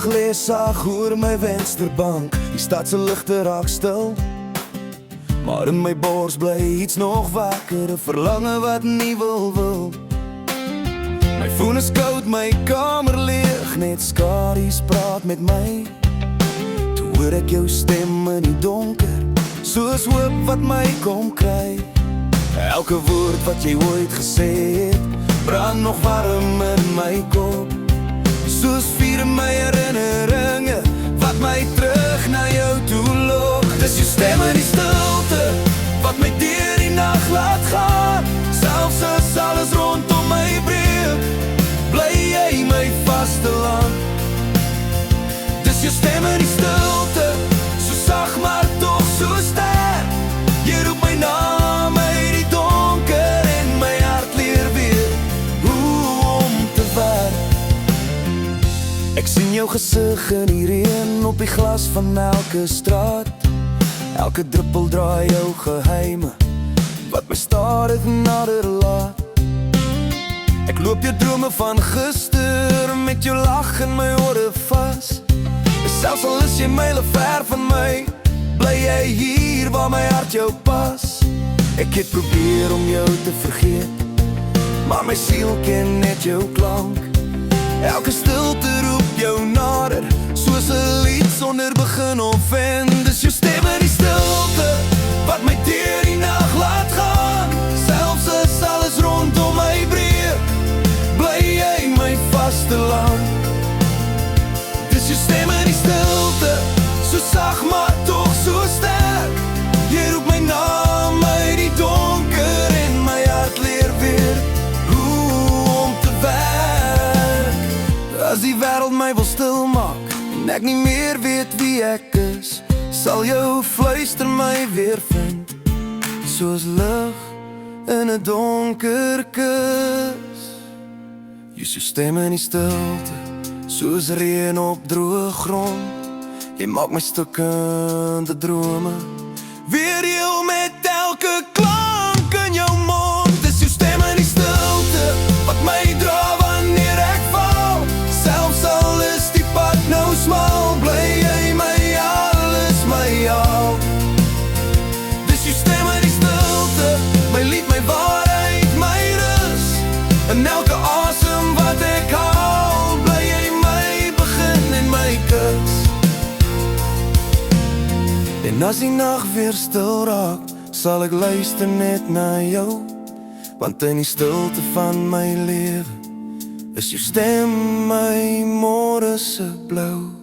lê sag oor my vensterbank. Die stad se ligte raak stil, maar in my bors bly iets nog wakker, 'n verlange wat nie wil. My foon is koud, my kamer leeg, net skadu's praat met my. Toe hoor ek jou stem in die donker, soos hoop wat my kom kry. Elke woord wat jy ooit gesê het, brand nog warm in my kop, soos vuur in my herinneringe, wat my terug na jou toe lok. Dis jou stem in die stilte, wat my deur die nag laat gaan. Selfs as alles rondom my breek, bly jy my vaste land. Dis jou stem in die stilte, so sag maar tog so sterk. Jy roep my naam uit die donker en my hart leer weer hoe om te werk. Ek sien jou gesig in die reën op die glas van elke straat. Elke druppel draai jou geheime, wat my stadig nader laat. Ek loop jou drome van gister, met jou lach in my ore vas. Selfs al is jy myle ver van my, bly jy hier waar my hart jou pas. Ek het probeer om jou te vergeet, maar my siel ken net jou klank. Elke stilte roep jou nader, soos 'n lied sonder begin of end. Dis jou stem in die stilte, wat my deur die nag laat gaan. Selfs as alles rondom my breek, bly jy my vaste land. Dis jou stem in die stilte, so sag maar tog so sterk. Jy roep my naam uit die donker en my hart leer weer hoe om te werk. As die wêreld my wil stilmaak en ek nie meer weet wie ek is, sal jou fluister my weer vind, soos lig in 'n donker kus. Jy's jou stem in die stilte, soos reën op droë grond. Jy maak my stukkende drome weer heel met elke klank in jou mond. Dis jou stem in die stilte, wat my dra wanneer ek val. Selfs al is die pad nou smal, bly jy my alles, my al. Dis jou stem in die stilte, my lied, my waarheid, my rus. En elke asem wat ek haal, bly jy my begin en my kus. En as die nag weer stil raak, sal ek luister net na jou, want in die stilte van my lewe is jou stem my môre se blou.